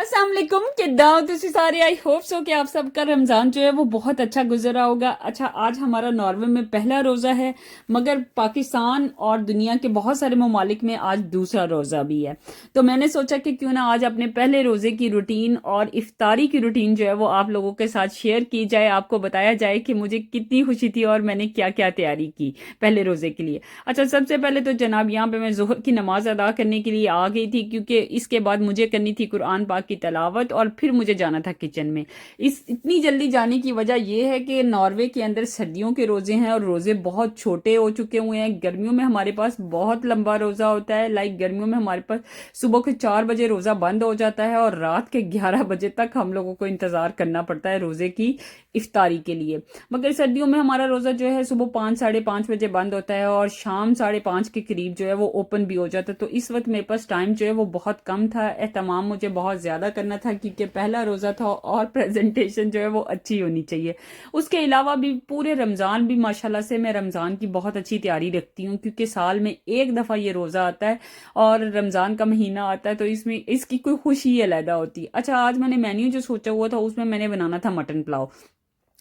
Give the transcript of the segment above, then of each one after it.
अस्सलाम वालेकुम किद्दां हो तुसी सारे। आई होप सो कि आप सबका रमज़ान जो है वो बहुत अच्छा गुजरा होगा। अच्छा, आज हमारा नॉर्वे में पहला रोज़ा है, मगर पाकिस्तान और दुनिया के बहुत सारे ममालिक में आज दूसरा रोज़ा भी है। तो मैंने सोचा कि क्यों ना आज अपने पहले रोज़े की रूटीन और इफ्तारी की रूटीन जो है वो आप लोगों के साथ शेयर की जाए, आपको बताया जाए कि मुझे कितनी खुशी थी और मैंने क्या क्या तैयारी की पहले रोज़े के लिए। अच्छा, सबसे पहले तो जनाब यहाँ पे मैं ज़ोहर की नमाज अदा करने के लिए आ गई थी, क्योंकि इसके बाद मुझे करनी थी कुरान पाक की तलावत और फिर मुझे जाना था किचन में। इस इतनी जल्दी जाने की वजह यह है कि नॉर्वे के अंदर सर्दियों के रोजे हैं और रोजे बहुत छोटे हो चुके हुए हैं। गर्मियों में हमारे पास बहुत लंबा रोजा होता है। लाइक गर्मियों में हमारे पास सुबह के 4 बजे रोजा बंद हो जाता है और रात के 11 बजे तक हम लोगों को इंतजार करना पड़ता है रोजे की इफ्तारी के लिए। मगर सर्दियों में हमारा रोजा जो है सुबह 5 साढ़े 5 बजे बंद होता है और शाम 5:30 के करीब जो है वो ओपन भी हो जाता है। तो इस वक्त मेरे पास टाइम जो है वो बहुत कम था। एहतमाम मुझे बहुत ज्यादा करना था क्योंकि पहला रोजा था और प्रेजेंटेशन जो है वो अच्छी होनी चाहिए। उसके अलावा भी पूरे रमजान भी माशाल्लाह से मैं रमजान की बहुत अच्छी तैयारी रखती हूँ, क्योंकि साल में एक दफा ये रोजा आता है और रमजान का महीना आता है, तो इसमें इसकी कोई खुशी ही अलहदा होती है। अच्छा, आज मैंने मेन्यू जो सोचा हुआ था उसमें मैंने बनाना था मटन पुलाव।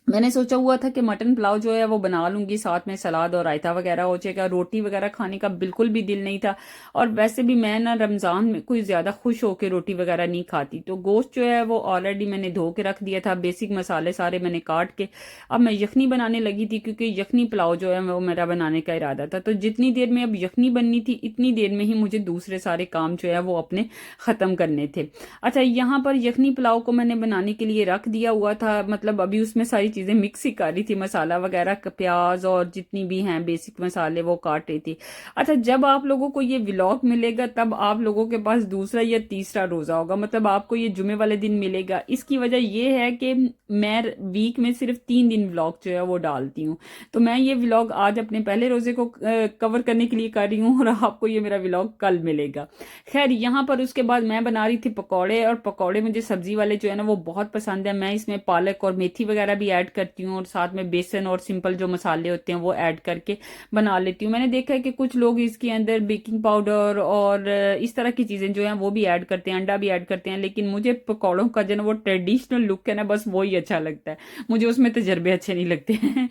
मैंने सोचा हुआ था कि मटन पुलाव जो है वो बना लूंगी, साथ में सलाद और रायता वगैरह हो जाएगा। रोटी वगैरह खाने का बिल्कुल भी दिल नहीं था, और वैसे भी मैं ना रमजान में कोई ज्यादा खुश होकर रोटी वगैरह नहीं खाती। तो गोश्त जो है वो ऑलरेडी मैंने धो के रख दिया था, बेसिक मसाले सारे मैंने काट के अब मैं यखनी बनाने लगी थी, क्योंकि यखनी पुलाव जो है वो मेरा बनाने का इरादा था। तो जितनी देर में अब यखनी बननी थी इतनी देर में ही मुझे दूसरे सारे काम जो है वो अपने खत्म करने थे। अच्छा, यहाँ पर यखनी पुलाव को मैंने बनाने के लिए रख दिया हुआ था, मतलब अभी उसमें सारी चीजें मिक्स ही कर रही थी, मसाला वगैरह प्याज और जितनी भी हैं बेसिक मसाले वो काट रही थी। अच्छा, जब आप लोगों को ये व्लॉग मिलेगा तब आप लोगों के पास दूसरा या तीसरा रोजा होगा, मतलब आपको ये जुमे वाले दिन मिलेगा। इसकी वजह ये है कि मैं वीक में सिर्फ 3 दिन व्लॉग जो है वो डालती हूँ। तो मैं ये व्लॉग आज अपने पहले रोजे को कवर करने के लिए कर रही हूँ और आपको ये मेरा व्लॉग कल मिलेगा। खैर, यहाँ पर उसके बाद मैं बना रही थी पकौड़े, और पकौड़े मुझे सब्जी वाले जो है ना वो बहुत पसंद है। मैं इसमें पालक और मेथी वगैरह भी ऐड करती हूँ और साथ में बेसन और सिंपल जो मसाले होते हैं वो ऐड करके बना लेती हूँ। मैंने देखा है कि कुछ लोग इसके अंदर बेकिंग पाउडर और इस तरह की चीजें जो हैं वो भी ऐड करते हैं, अंडा भी ऐड करते हैं, लेकिन मुझे पकौड़ों का जो ना वो ट्रेडिशनल लुक है ना बस वही अच्छा लगता है, मुझे उसमें तजर्बे अच्छे नहीं लगते हैं।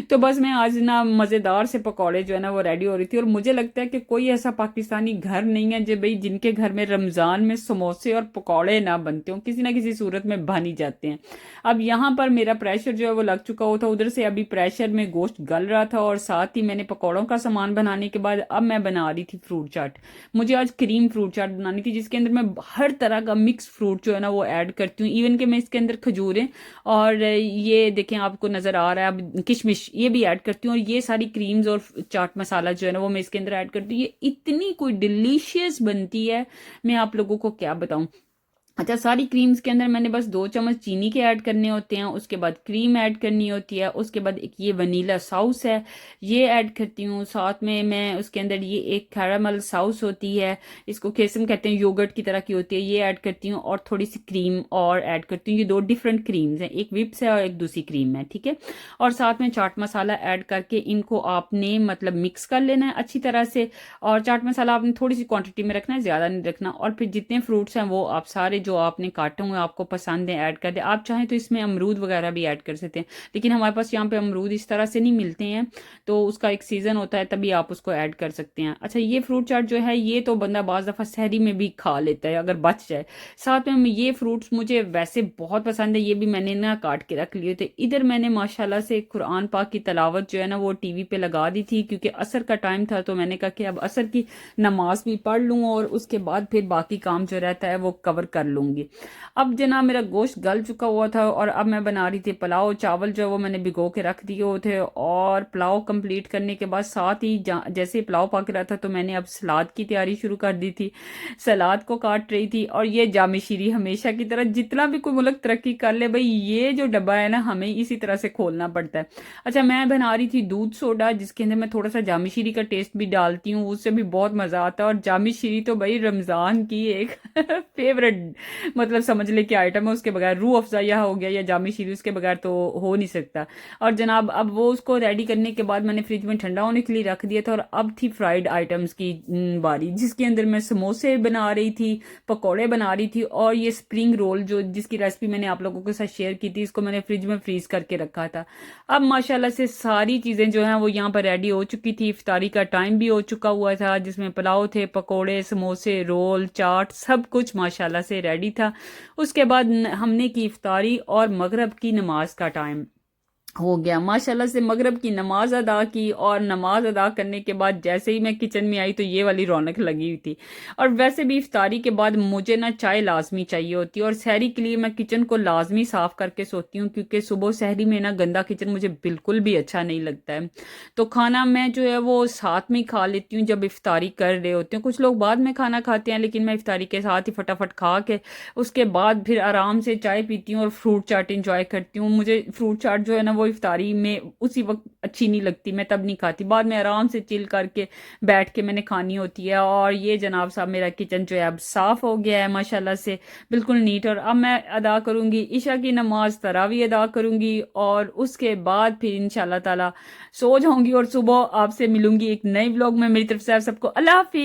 तो बस मैं आज ना मजेदार से पकौड़े जो है ना वो रेडी हो रही थी, और मुझे लगता है कि कोई ऐसा पाकिस्तानी घर नहीं है जो भाई जिनके घर में रमजान में समोसे और पकौड़े ना बनते हो, किसी ना किसी सूरत में बन ही जाते हैं। अब यहाँ पर मेरा प्रेशर जो है वो लग चुका हुआ था, उधर से अभी प्रेशर में गोश्त गल रहा था और साथ ही मैंने पकौड़ों का सामान बनाने के बाद अब मैं बना रही थी फ्रूट चाट। मुझे आज क्रीम फ्रूट चाट बनानी थी, जिसके अंदर मैं हर तरह का मिक्स फ्रूट जो है ना वो ऐड करती हूँ। इवन कि मैं इसके अंदर खजूरें और ये देखें आपको नजर आ रहा है अब किशमिश ये भी ऐड करती हूँ, और ये सारी क्रीम्स और चाट मसाला जो है ना वो मैं इसके अंदर ऐड करती हूँ। ये इतनी कोई डिलीशियस बनती है, मैं आप लोगों को क्या बताऊं। अच्छा, सारी क्रीम्स के अंदर मैंने बस 2 चम्मच चीनी के ऐड करने होते हैं, उसके बाद क्रीम ऐड करनी होती है, उसके बाद एक ये वनीला सॉस है ये ऐड करती हूँ, साथ में मैं उसके अंदर ये एक कैरामल सॉस होती है, इसको केसम कहते हैं, योगर्ट की तरह की होती है, ये ऐड करती हूँ, और थोड़ी सी क्रीम और ऐड करती हूँ। ये 2 डिफरेंट क्रीम्स हैं, एक विप्स है और एक दूसरी क्रीम है, ठीक है। और साथ में चाट मसाला ऐड करके इनको आपने मतलब मिक्स कर लेना है अच्छी तरह से, और चाट मसाला आपने थोड़ी सी क्वांटिटी में रखना है, ज्यादा नहीं रखना। और फिर जितने फ्रूट्स हैं वो आप सारे जो आपने काटे हुए आपको पसंद है ऐड कर दे। आप चाहें तो इसमें अमरूद वगैरह भी ऐड कर सकते हैं, लेकिन हमारे पास यहाँ पे अमरूद इस तरह से नहीं मिलते हैं, तो उसका एक सीजन होता है तभी आप उसको ऐड कर सकते हैं। अच्छा, ये फ्रूट चाट जो है ये तो बंदा बाज दफा सहरी में भी खा लेता है अगर बच जाए। साथ में ये फ्रूट्स मुझे वैसे बहुत पसंद है, ये भी मैंने ना काट के रख लिए थे। इधर मैंने माशाल्लाह से कुरान पाक की तलावत जो है ना वो टीवी पे लगा दी थी, क्योंकि असर का टाइम था, तो मैंने कहा कि अब असर की नमाज भी पढ़ लूँ और उसके बाद फिर बाकी काम जो रहता है वो कवर कर लूंगी। अब जना मेरा गोश्त गल चुका हुआ था और अब मैं बना रही थी पुलाव। चावल जो है वो मैंने भिगो के रख दिए हुए थे, और पुलाव कंप्लीट करने के बाद साथ ही जैसे ही पुलाव पक रहा था तो मैंने अब सलाद की तैयारी शुरू कर दी थी, सलाद को काट रही थी। और ये जामी शीरी हमेशा की तरह जितना भी कोई मुल्क तरक्की कर ले भाई ये जो डब्बा है ना हमें इसी तरह से खोलना पड़ता है। अच्छा, मैं बना रही थी दूध सोडा, जिसके अंदर मैं थोड़ा सा जामी शीरी का टेस्ट भी डालती हूँ, उससे भी बहुत मजा आता है। और जामी शीरी तो भाई रमजान की एक फेवरेट मतलब समझ ले कि आइटम है, उसके बगैर रूह अफ़ज़ा यह हो गया या जामी शीरी, उसके बगैर तो हो नहीं सकता। और जनाब अब वो उसको रेडी करने के बाद मैंने फ्रिज में ठंडा होने के लिए रख दिया था, और अब थी फ्राइड आइटम्स की बारी, जिसके अंदर मैं समोसे बना रही थी, पकौड़े बना रही थी, और ये स्प्रिंग रोल जो जिसकी रेसिपी मैंने आप लोगों के साथ शेयर की थी, इसको मैंने फ्रिज में फ्रीज करके रखा था। अब माशाल्लाह से सारी चीज़ें जो हैं वो यहाँ पर रेडी हो चुकी थी, इफ्तारी का टाइम भी हो चुका हुआ था, जिसमें पुलाव थे, पकोड़े, समोसे, रोल, चाट, सब कुछ माशाल्लाह से रेडी था। उसके बाद हमने की इफ्तारी और मगरब की नमाज का टाइम हो गया। माशाल्लाह से मगरब की नमाज अदा की, और नमाज अदा करने के बाद जैसे ही मैं किचन में आई तो ये वाली रौनक लगी हुई थी। और वैसे भी इफ्तारी के बाद मुझे ना चाय लाजमी चाहिए होती है, और सहरी के लिए मैं किचन को लाजमी साफ करके सोती हूँ, क्योंकि सुबह सहरी में ना गंदा किचन मुझे बिल्कुल भी अच्छा नहीं लगता है। तो खाना मैं जो है वो साथ में ही खा लेती हूँ जब इफ्तारी कर रहे होते हैं। कुछ लोग बाद में खाना खाते हैं, लेकिन मैं इफ्तारी के साथ ही फटाफट खा के उसके बाद फिर आराम से चाय पीती हूँ और फ्रूट चाट इंजॉय करती हूँ। मुझे फ्रूट चाट जो है ना वो इफ्तारी में उसी वक्त अच्छी नहीं लगती, मैं तब नहीं खाती, बाद में आराम से चिल करके बैठ के मैंने खानी होती है। और ये जनाब साहब मेरा किचन जो है अब साफ हो गया है माशाल्लाह से, बिल्कुल नीट। और अब मैं अदा करूंगी ईशा की नमाज, तरावी अदा करूंगी, और उसके बाद फिर इंशाल्लाह ताला सो जाऊंगी, और सुबह आपसे मिलूंगी एक नए व्लॉग में। मेरी तरफ से आप सबको अल्लाह हाफिज।